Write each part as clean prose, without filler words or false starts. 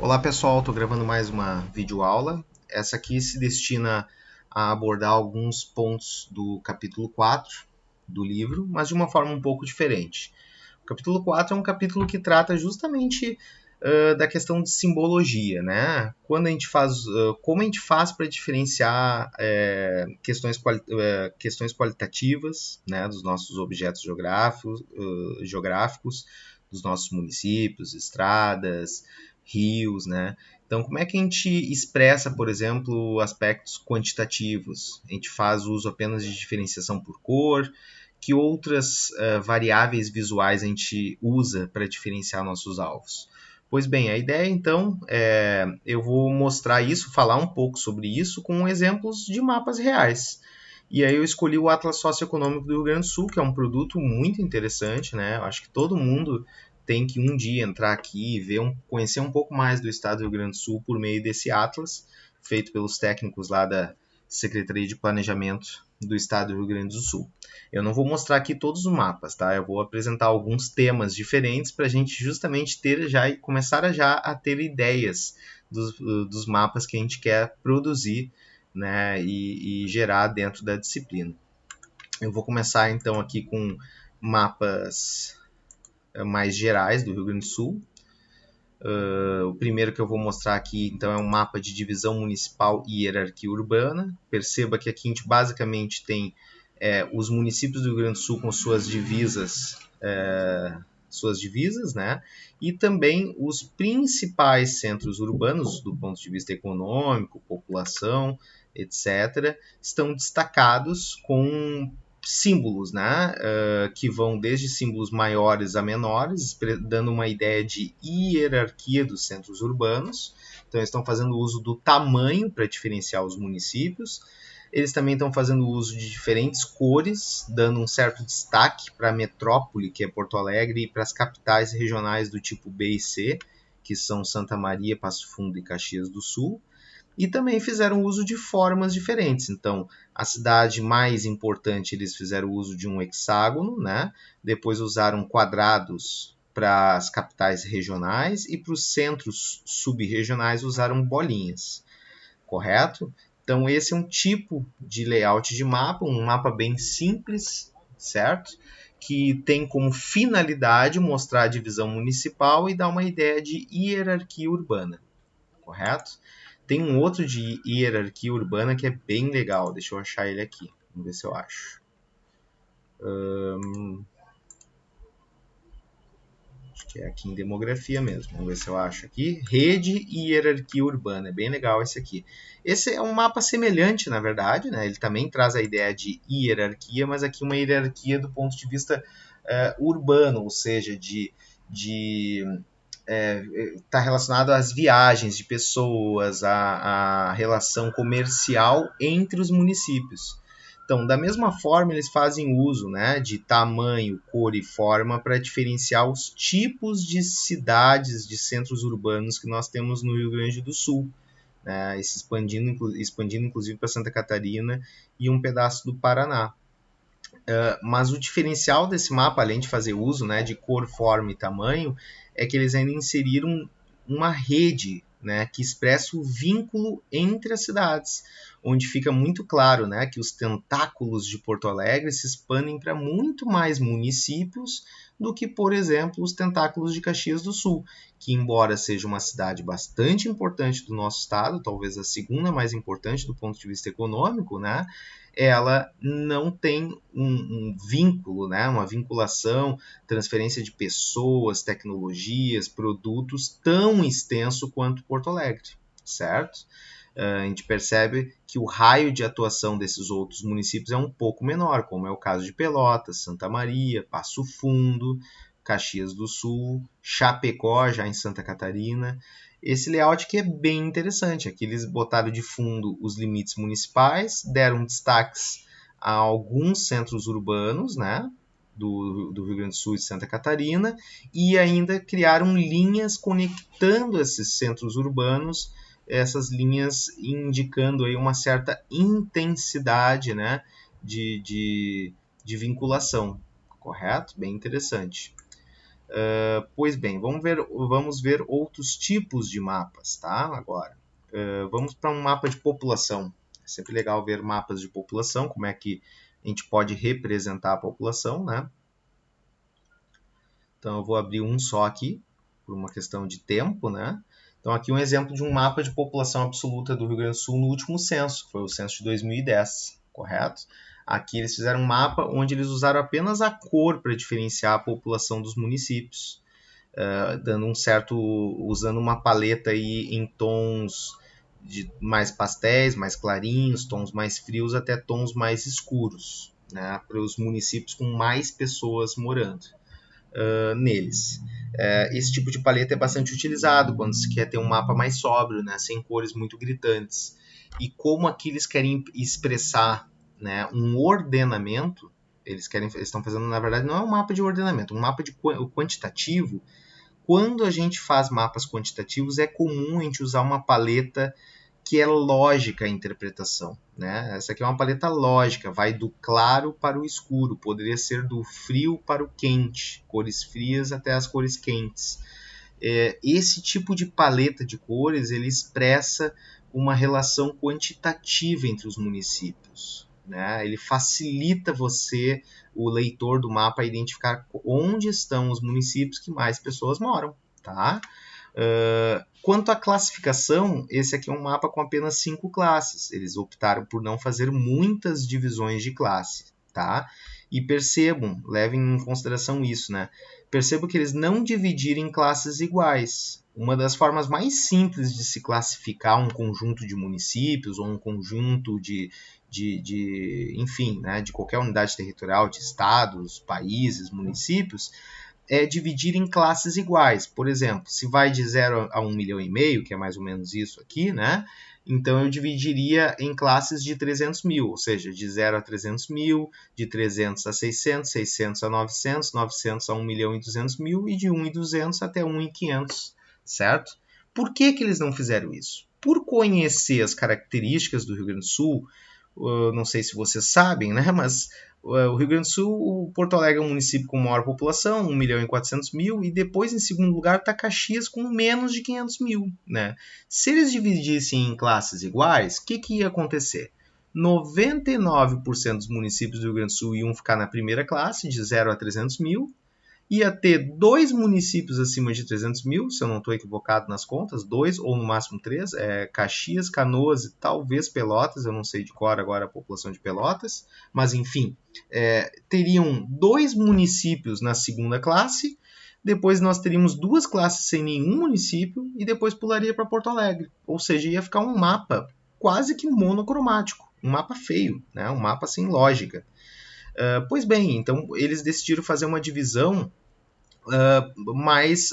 Olá pessoal, estou gravando mais uma videoaula. Essa aqui se destina a abordar alguns pontos do capítulo 4 do livro, mas de uma forma um pouco diferente. O capítulo 4 é um capítulo que trata justamente da questão de simbologia, né? Quando a gente faz, como a gente faz para diferenciar questões qualitativas, né, dos nossos objetos geográficos, dos nossos municípios, estradas, rios, né? Então, como é que a gente expressa, por exemplo, aspectos quantitativos? A gente faz uso apenas de diferenciação por cor? Que outras variáveis visuais a gente usa para diferenciar nossos alvos? Pois bem, a ideia então eu vou mostrar isso, falar um pouco sobre isso com exemplos de mapas reais. E aí eu escolhi o Atlas Socioeconômico do Rio Grande do Sul, que é um produto muito interessante, né? Eu acho que todo mundo tem que um dia entrar aqui e conhecer um pouco mais do estado do Rio Grande do Sul por meio desse Atlas, feito pelos técnicos lá da Secretaria de Planejamento do estado do Rio Grande do Sul. Eu não vou mostrar aqui todos os mapas, tá? Eu vou apresentar alguns temas diferentes para a gente justamente ter já e começar a ter ideias dos mapas que a gente quer produzir, né, e gerar dentro da disciplina. Eu vou começar então aqui com mapas mais gerais do Rio Grande do Sul. O primeiro que eu vou mostrar aqui então é um mapa de divisão municipal e hierarquia urbana. Perceba que aqui a gente basicamente tem os municípios do Rio Grande do Sul com suas divisas, né? E também os principais centros urbanos, do ponto de vista econômico, população, etc., estão destacados com símbolos, né? Que vão desde símbolos maiores a menores, dando uma ideia de hierarquia dos centros urbanos. Então, eles estão fazendo uso do tamanho para diferenciar os municípios. Eles também estão fazendo uso de diferentes cores, dando um certo destaque para a metrópole, que é Porto Alegre, e para as capitais regionais do tipo B e C, que são Santa Maria, Passo Fundo e Caxias do Sul. E também fizeram uso de formas diferentes. Então, a cidade mais importante, eles fizeram uso de um hexágono, né? Depois usaram quadrados para as capitais regionais e para os centros subregionais usaram bolinhas, correto? Então, esse é um tipo de layout de mapa, um mapa bem simples, certo? Que tem como finalidade mostrar a divisão municipal e dar uma ideia de hierarquia urbana, correto? Tem um outro de hierarquia urbana que é bem legal. Deixa eu achar ele aqui. Vamos ver se eu acho. Acho que é aqui em demografia mesmo. Vamos ver se eu acho aqui. Rede e hierarquia urbana. É bem legal esse aqui. Esse é um mapa semelhante, na verdade, né? Ele também traz a ideia de hierarquia, mas aqui uma hierarquia do ponto de vista urbano, ou seja, está relacionado às viagens de pessoas, à relação comercial entre os municípios. Então, da mesma forma, eles fazem uso, né, de tamanho, cor e forma para diferenciar os tipos de cidades, de centros urbanos que nós temos no Rio Grande do Sul, né, expandindo inclusive para Santa Catarina e um pedaço do Paraná. Mas o diferencial desse mapa, além de fazer uso, né, de cor, forma e tamanho, é que eles ainda inseriram uma rede, né, que expressa o vínculo entre as cidades, onde fica muito claro, né, que os tentáculos de Porto Alegre se expandem para muito mais municípios do que, por exemplo, os tentáculos de Caxias do Sul, que embora seja uma cidade bastante importante do nosso estado, talvez a segunda mais importante do ponto de vista econômico, né, ela não tem um vínculo, né, uma vinculação, transferência de pessoas, tecnologias, produtos tão extenso quanto Porto Alegre, certo? A gente percebe que o raio de atuação desses outros municípios é um pouco menor, como é o caso de Pelotas, Santa Maria, Passo Fundo, Caxias do Sul, Chapecó, já em Santa Catarina. Esse layout aqui é bem interessante. Aqui eles botaram de fundo os limites municipais, deram destaques a alguns centros urbanos, né, do Rio Grande do Sul e Santa Catarina, e ainda criaram linhas conectando esses centros urbanos, essas linhas indicando aí uma certa intensidade, né, de vinculação, correto? Bem interessante. Pois bem, vamos ver outros tipos de mapas, tá? Agora, vamos para um mapa de população. É sempre legal ver mapas de população, como é que a gente pode representar a população, né? Então, eu vou abrir um só aqui, por uma questão de tempo, né? Então, aqui um exemplo de um mapa de população absoluta do Rio Grande do Sul no último censo, que foi o censo de 2010, correto? Aqui eles fizeram um mapa onde eles usaram apenas a cor para diferenciar a população dos municípios, dando um certo, usando uma paleta aí em tons de mais pastéis, mais clarinhos, tons mais frios, até tons mais escuros, né? Para os municípios com mais pessoas morando neles. Esse tipo de paleta é bastante utilizado quando se quer ter um mapa mais sóbrio, né, sem cores muito gritantes. E como aqui eles querem expressar, né, um ordenamento, eles estão fazendo, na verdade, não é um mapa de ordenamento, um mapa de quantitativo. Quando a gente faz mapas quantitativos, é comum a gente usar uma paleta que é lógica a interpretação, né? Essa aqui é uma paleta lógica, vai do claro para o escuro, poderia ser do frio para o quente, cores frias até as cores quentes. Esse tipo de paleta de cores, ele expressa uma relação quantitativa entre os municípios, né? Ele facilita você, o leitor do mapa, a identificar onde estão os municípios que mais pessoas moram, tá? Quanto à classificação, esse aqui é um mapa com apenas 5 classes. Eles optaram por não fazer muitas divisões de classe, tá? E percebam, levem em consideração isso, né? Percebam que eles não dividiram em classes iguais. Uma das formas mais simples de se classificar um conjunto de municípios ou um conjunto enfim, né, de qualquer unidade territorial, de estados, países, municípios, é dividir em classes iguais. Por exemplo, se vai de 0 a 1,5 milhão, que é mais ou menos isso aqui, né? Então eu dividiria em classes de 300 mil, ou seja, de 0 a 300 mil, de 300 a 600, 600 a 900, 900 a 1,2 milhão e de 1,200 até 1,500, certo? Por que eles não fizeram isso? Por conhecer as características do Rio Grande do Sul, não sei se vocês sabem, né? Mas o Rio Grande do Sul, o Porto Alegre é um município com maior população, 1,4 milhão, e depois, em segundo lugar, está Caxias com menos de 500 mil. Né? Se eles dividissem em classes iguais, o que ia acontecer? 99% dos municípios do Rio Grande do Sul iam ficar na primeira classe, de 0 a 300 mil, ia ter 2 municípios acima de 300 mil, se eu não estou equivocado nas contas, 2 ou no máximo 3, Caxias, Canoas e talvez Pelotas, eu não sei de cor agora a população de Pelotas, mas enfim, teriam 2 municípios na segunda classe, depois nós teríamos 2 classes sem nenhum município e depois pularia para Porto Alegre, ou seja, ia ficar um mapa quase que monocromático, um mapa feio, né? Um mapa sem lógica. Pois bem, então eles decidiram fazer uma divisão mais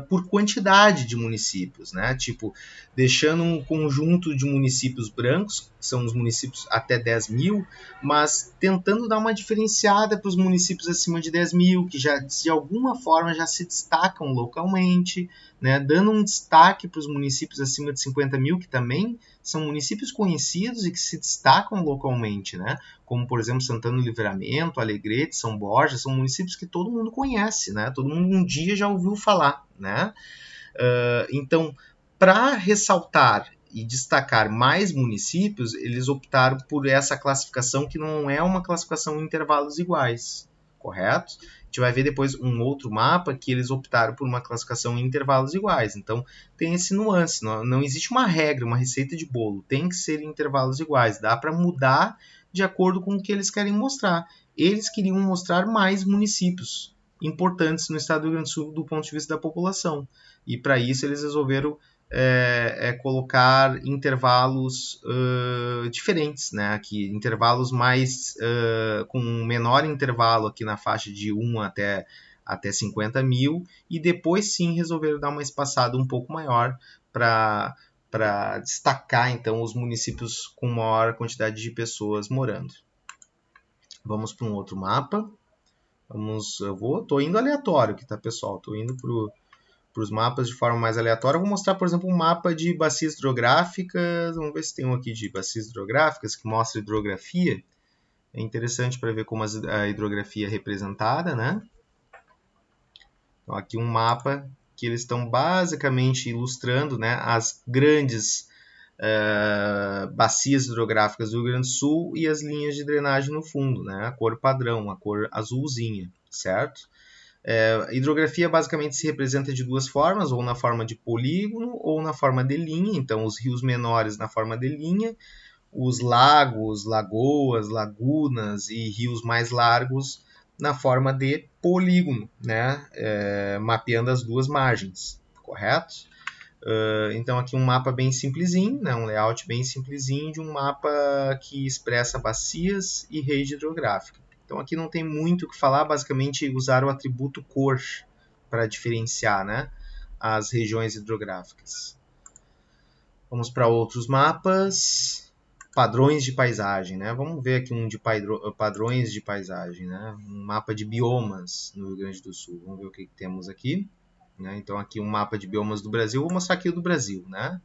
por quantidade de municípios, né? Tipo, deixando um conjunto de municípios brancos, que são os municípios até 10 mil, mas tentando dar uma diferenciada para os municípios acima de 10 mil, que já de alguma forma já se destacam localmente, né? Dando um destaque para os municípios acima de 50 mil, que também são municípios conhecidos e que se destacam localmente, né? Como, por exemplo, Santana do Livramento, Alegrete, São Borja, são municípios que todo mundo conhece, né? Todo mundo um dia já ouviu falar, né? Então, para ressaltar e destacar mais municípios, eles optaram por essa classificação que não é uma classificação em intervalos iguais, correto? A gente vai ver depois um outro mapa que eles optaram por uma classificação em intervalos iguais. Então, tem esse nuance. Não existe uma regra, uma receita de bolo. Tem que ser em intervalos iguais. Dá para mudar de acordo com o que eles querem mostrar. Eles queriam mostrar mais municípios importantes no estado do Rio Grande do Sul do ponto de vista da população. E para isso eles resolveram colocar intervalos diferentes, né? Aqui, intervalos mais com um menor intervalo aqui na faixa de 1 até 50 mil, e depois sim resolveram dar uma espaçada um pouco maior para destacar então os municípios com maior quantidade de pessoas morando. Vamos para um outro mapa. Estou indo aleatório aqui, tá, pessoal? Estou indo para os mapas de forma mais aleatória. Eu vou mostrar, por exemplo, um mapa de bacias hidrográficas. Vamos ver se tem um aqui de bacias hidrográficas que mostra hidrografia. É interessante para ver como a hidrografia é representada, né? Então, aqui um mapa que eles estão basicamente ilustrando, né, as grandes bacias hidrográficas do Rio Grande do Sul e as linhas de drenagem no fundo, né, a cor padrão, a cor azulzinha, certo? A hidrografia basicamente se representa de duas formas, ou na forma de polígono ou na forma de linha. Então, os rios menores na forma de linha, os lagos, lagoas, lagunas e rios mais largos na forma de polígono, né? Mapeando as duas margens, correto? Então, aqui um mapa bem simplesinho, né? Um layout bem simplesinho de um mapa que expressa bacias e rede hidrográfica. Então, aqui não tem muito o que falar, basicamente usar o atributo cor para diferenciar, né, as regiões hidrográficas. Vamos para outros mapas. Padrões de paisagem, né? Vamos ver aqui um de padrões de paisagem, né? Um mapa de biomas no Rio Grande do Sul. Vamos ver o que temos aqui. Né? Então, aqui um mapa de biomas do Brasil. Vou mostrar aqui o do Brasil, né?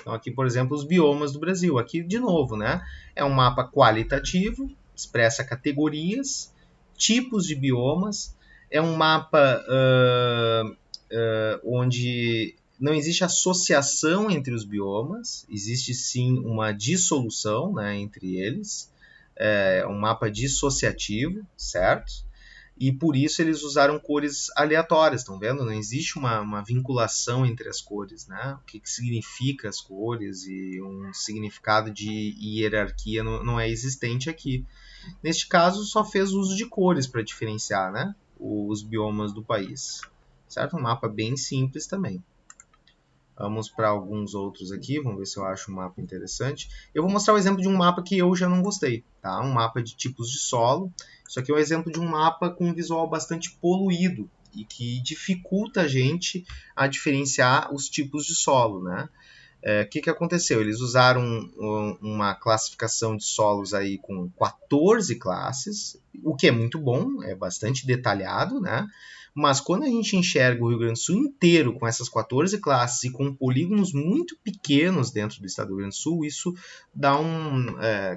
Então, aqui, por exemplo, os biomas do Brasil. Aqui, de novo, né? É um mapa qualitativo, expressa categorias, tipos de biomas. É um mapa onde não existe associação entre os biomas, existe sim uma dissolução, né, entre eles. É um mapa dissociativo, certo? E por isso eles usaram cores aleatórias, estão vendo? Não existe uma vinculação entre as cores, né? O que significa as cores e um significado de hierarquia não é existente aqui. Neste caso, só fez uso de cores para diferenciar, né, os biomas do país. Certo? Um mapa bem simples também. Vamos para alguns outros aqui, vamos ver se eu acho um mapa interessante. Eu vou mostrar o exemplo de um mapa que eu já não gostei, tá? Um mapa de tipos de solo. Isso aqui é um exemplo de um mapa com um visual bastante poluído e que dificulta a gente a diferenciar os tipos de solo, né? O que aconteceu? Eles usaram uma classificação de solos aí com 14 classes, o que é muito bom, é bastante detalhado, né? Mas quando a gente enxerga o Rio Grande do Sul inteiro com essas 14 classes e com polígonos muito pequenos dentro do estado do Rio Grande do Sul, isso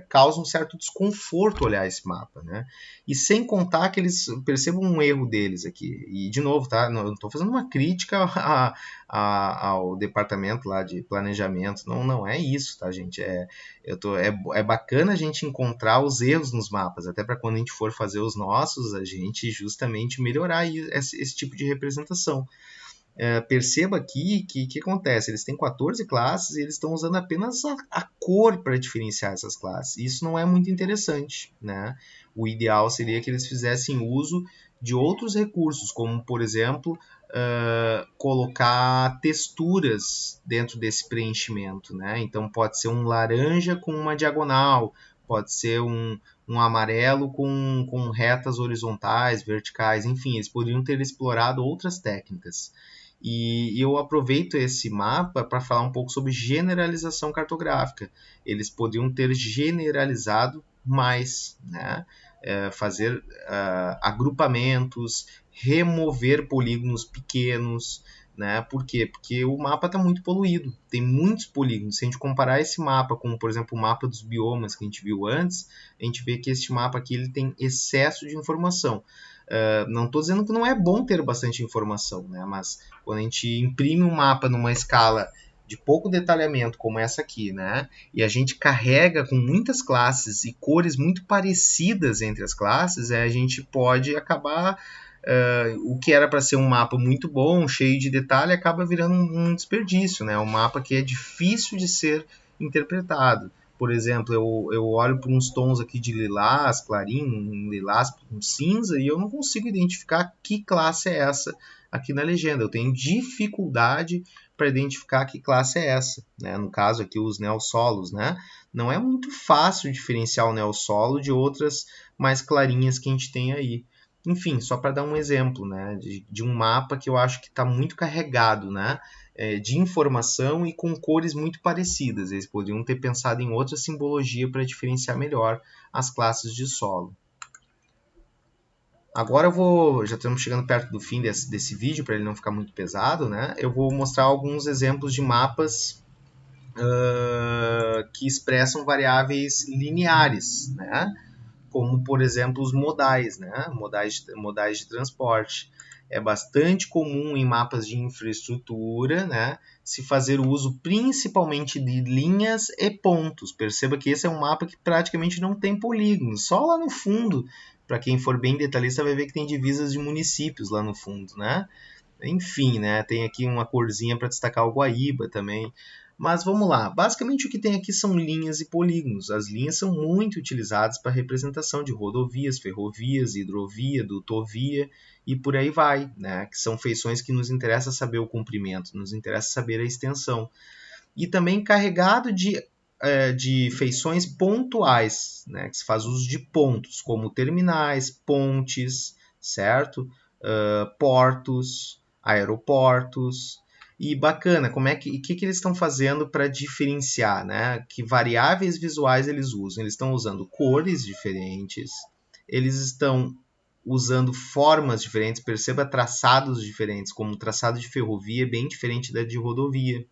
causa um certo desconforto olhar esse mapa, né? E sem contar que eles percebam um erro deles aqui. E, de novo, tá? Não estou fazendo uma crítica ao departamento lá de planejamento. Não é isso, tá, gente? É bacana a gente encontrar os erros nos mapas, até para quando a gente for fazer os nossos, a gente justamente melhorar esse tipo de representação. Perceba aqui que acontece, eles têm 14 classes e eles estão usando apenas a cor para diferenciar essas classes. Isso não é muito interessante, né? O ideal seria que eles fizessem uso de outros recursos, como, por exemplo, colocar texturas dentro desse preenchimento, né? Então, pode ser um laranja com uma diagonal, pode ser um amarelo com retas horizontais, verticais, enfim, eles poderiam ter explorado outras técnicas. E eu aproveito esse mapa para falar um pouco sobre generalização cartográfica. Eles poderiam ter generalizado mais, né? Fazer agrupamentos, remover polígonos pequenos, né? Por quê? Porque o mapa está muito poluído, tem muitos polígonos. Se a gente comparar esse mapa com, por exemplo, o mapa dos biomas que a gente viu antes, a gente vê que este mapa aqui ele tem excesso de informação. Não estou dizendo que não é bom ter bastante informação, né? Mas quando a gente imprime um mapa numa escala de pouco detalhamento, como essa aqui, né? E a gente carrega com muitas classes e cores muito parecidas entre as classes, a gente pode acabar... o que era para ser um mapa muito bom, cheio de detalhe, acaba virando um desperdício, né? Um mapa que é difícil de ser interpretado. Por exemplo, eu olho para uns tons aqui de lilás, clarinho, um lilás, um cinza, e eu não consigo identificar que classe é essa aqui na legenda. Eu tenho dificuldade para identificar que classe é essa, né? No caso aqui, os neossolos, né? Não é muito fácil diferenciar o neossolo de outras mais clarinhas que a gente tem aí. Enfim, só para dar um exemplo, né, de um mapa que eu acho que está muito carregado, né, de informação e com cores muito parecidas. Eles poderiam ter pensado em outra simbologia para diferenciar melhor as classes de solo. Agora já estamos chegando perto do fim desse vídeo, para ele não ficar muito pesado, né, eu vou mostrar alguns exemplos de mapas que expressam variáveis lineares, né, como, por exemplo, os modais, né? Modais de transporte. é bastante comum em mapas de infraestrutura, né, se fazer o uso principalmente de linhas e pontos. Perceba que esse é um mapa que praticamente não tem polígonos, só lá no fundo, para quem for bem detalhista vai ver que tem divisas de municípios lá no fundo, né? Enfim, né, tem aqui uma corzinha para destacar o Guaíba também. Mas vamos lá, basicamente o que tem aqui são linhas e polígonos. As linhas são muito utilizadas para representação de rodovias, ferrovias, hidrovia, dutovia e por aí vai, né? Que são feições que nos interessa saber o comprimento, nos interessa saber a extensão. E também carregado de feições pontuais, né? Que se faz uso de pontos, como terminais, pontes, certo? Portos, aeroportos. E bacana, que eles estão fazendo para diferenciar, né? Que variáveis visuais eles usam? Eles estão usando cores diferentes, eles estão usando formas diferentes, perceba traçados diferentes, como o traçado de ferrovia é bem diferente da de rodovia.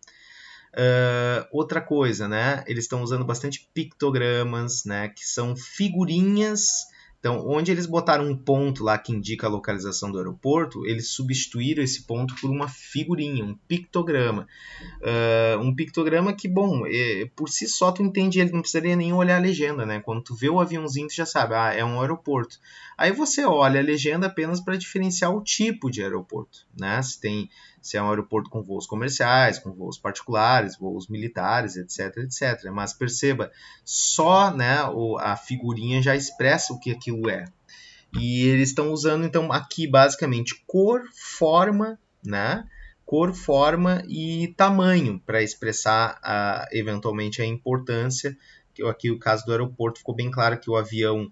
Outra coisa, né? Eles estão usando bastante pictogramas, né? Que são figurinhas. Então, onde eles botaram um ponto lá que indica a localização do aeroporto, eles substituíram esse ponto por uma figurinha, um pictograma. Um pictograma que, bom, por si só tu entende ele, não precisaria nem olhar a legenda, né? Quando tu vê o aviãozinho, tu já sabe, é um aeroporto. Aí você olha a legenda apenas para diferenciar o tipo de aeroporto, né? Se é um aeroporto com voos comerciais, com voos particulares, voos militares, etc, etc. Mas perceba, só, né, a figurinha já expressa o que aquilo é. E eles estão usando, então, aqui basicamente cor, forma, né? Cor, forma e tamanho para expressar eventualmente a importância. Aqui o caso do aeroporto ficou bem claro que o avião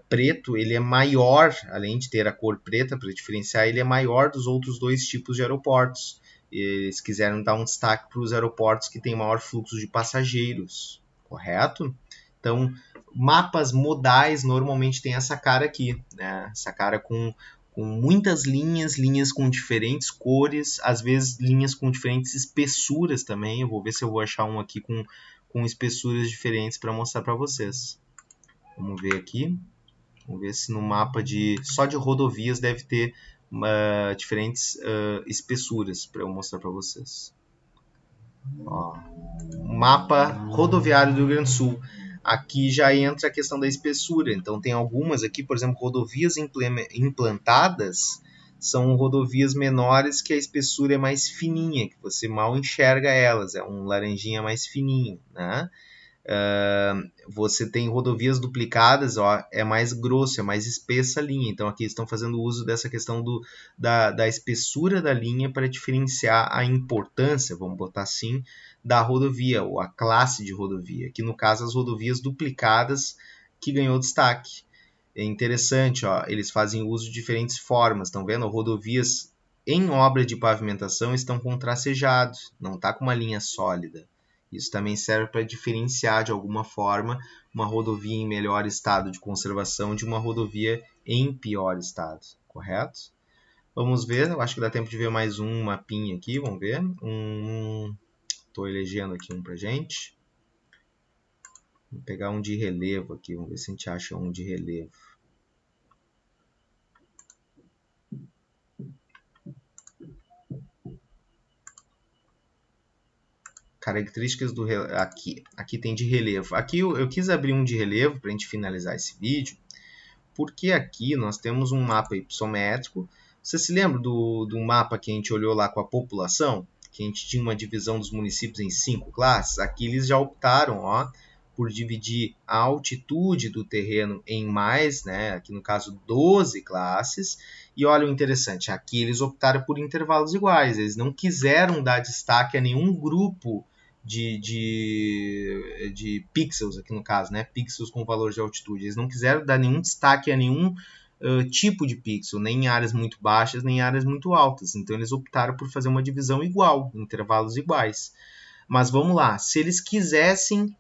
preto ele é maior, além de ter a cor preta para diferenciar, ele é maior dos outros dois tipos de aeroportos. Eles quiseram dar um destaque para os aeroportos que têm maior fluxo de passageiros, correto? Então, mapas modais normalmente tem essa cara aqui, né? Essa cara com muitas linhas, linhas com diferentes cores, às vezes linhas com diferentes espessuras também. Eu vou ver se eu vou achar um aqui com espessuras diferentes para mostrar para vocês. Vamos ver aqui. Vamos ver se no mapa só de rodovias deve ter diferentes espessuras para eu mostrar para vocês. Ó, mapa rodoviário do Rio Grande do Sul. Aqui já entra a questão da espessura. Então tem algumas aqui, por exemplo, rodovias implantadas são rodovias menores que a espessura é mais fininha, que você mal enxerga elas, é um laranjinha mais fininho, né? Você tem rodovias duplicadas, ó, é mais grosso, é mais espessa a linha. Então aqui estão fazendo uso dessa questão da espessura da linha para diferenciar a importância, vamos botar assim, da rodovia, ou a classe de rodovia. Aqui no caso as rodovias duplicadas que ganhou destaque. É interessante, ó, eles fazem uso de diferentes formas, estão vendo? Rodovias em obra de pavimentação estão com tracejados, não está com uma linha sólida. Isso também serve para diferenciar de alguma forma uma rodovia em melhor estado de conservação de uma rodovia em pior estado, correto? Vamos ver, eu acho que dá tempo de ver mais um mapinha aqui, vamos ver. Estou elegendo aqui um para gente. Vou pegar um de relevo aqui, vamos ver se a gente acha um de relevo. Características do aqui tem de relevo. Aqui eu quis abrir um de relevo para a gente finalizar esse vídeo, porque aqui nós temos um mapa hipossométrico. Você se lembra do mapa que a gente olhou lá com a população? Que a gente tinha uma divisão dos municípios em 5 classes? Aqui eles já optaram, ó, por dividir a altitude do terreno em mais, né? Aqui no caso 12 classes. E olha o interessante, aqui eles optaram por intervalos iguais. Eles não quiseram dar destaque a nenhum grupo de pixels, aqui no caso, né? Pixels com valor de altitude. Eles não quiseram dar nenhum destaque a nenhum tipo de pixel, nem em áreas muito baixas, nem em áreas muito altas. Então eles optaram por fazer uma divisão igual, intervalos iguais. Mas vamos lá, se eles quisessem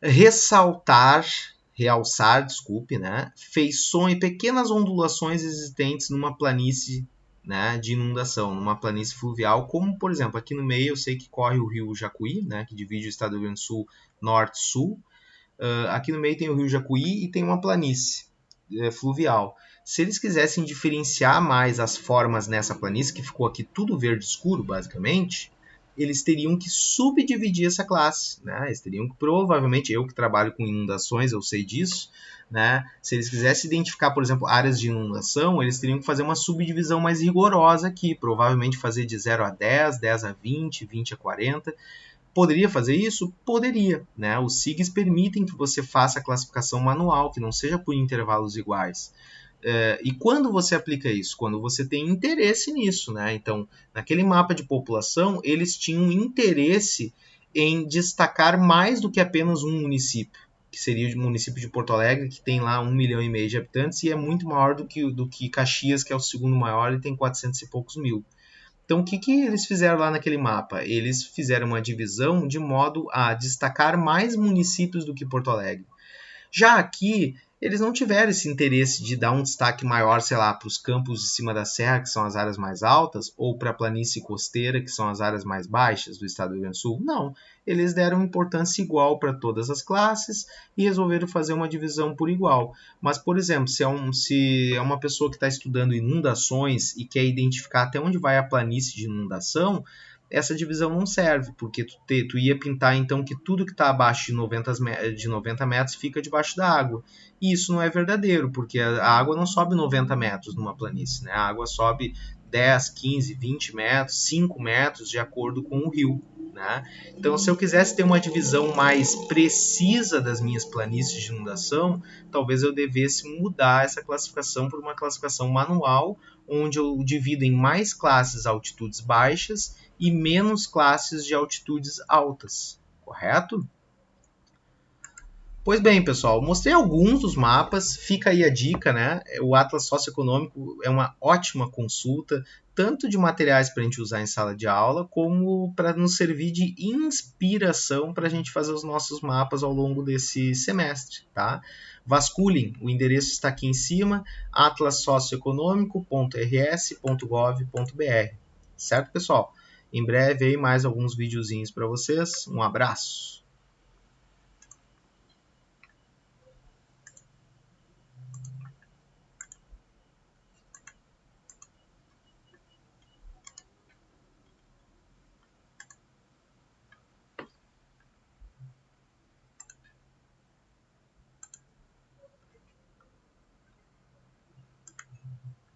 realçar, desculpe, né? Feições, pequenas ondulações existentes numa planície, né, de inundação, numa planície fluvial, como por exemplo aqui no meio eu sei que corre o rio Jacuí, né, que divide o estado do Rio Grande do Sul norte-sul. Aqui no meio tem o rio Jacuí e tem uma planície fluvial. Se eles quisessem diferenciar mais as formas nessa planície, que ficou aqui tudo verde escuro, basicamente, eles teriam que subdividir essa classe, né? Eles teriam que, provavelmente, eu que trabalho com inundações, eu sei disso, né? Se eles quisessem identificar, por exemplo, áreas de inundação, eles teriam que fazer uma subdivisão mais rigorosa aqui, provavelmente fazer de 0 a 10, 10 a 20, 20 a 40. Poderia fazer isso? Poderia, né? Os SIGs permitem que você faça a classificação manual, que não seja por intervalos iguais. E quando você aplica isso? Quando você tem interesse nisso, né? Então, naquele mapa de população, eles tinham interesse em destacar mais do que apenas um município, que seria o município de Porto Alegre, que tem lá 1,5 milhão de habitantes e é muito maior do que Caxias, que é o segundo maior e tem 400 e poucos mil. Então, o que eles fizeram lá naquele mapa? Eles fizeram uma divisão de modo a destacar mais municípios do que Porto Alegre. Já aqui, eles não tiveram esse interesse de dar um destaque maior, sei lá, para os campos de cima da serra, que são as áreas mais altas, ou para a planície costeira, que são as áreas mais baixas do estado do Rio Grande do Sul. Não, eles deram importância igual para todas as classes e resolveram fazer uma divisão por igual. Mas, por exemplo, se é uma pessoa que está estudando inundações e quer identificar até onde vai a planície de inundação, essa divisão não serve, porque tu ia pintar então que tudo que está abaixo de 90 metros fica debaixo da água. E isso não é verdadeiro, porque a água não sobe 90 metros numa planície, né? A água sobe 10, 15, 20 metros, 5 metros, de acordo com o rio. Né? Então, se eu quisesse ter uma divisão mais precisa das minhas planícies de inundação, talvez eu devesse mudar essa classificação por uma classificação manual, onde eu divido em mais classes altitudes baixas e menos classes de altitudes altas, correto? Pois bem, pessoal, mostrei alguns dos mapas, fica aí a dica, né? O Atlas Socioeconômico é uma ótima consulta, tanto de materiais para a gente usar em sala de aula, como para nos servir de inspiração para a gente fazer os nossos mapas ao longo desse semestre, tá? Vasculhem, o endereço está aqui em cima, atlassocioeconômico.rs.gov.br, certo, pessoal? Em breve aí mais alguns videozinhos para vocês. Um abraço!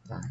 Tá.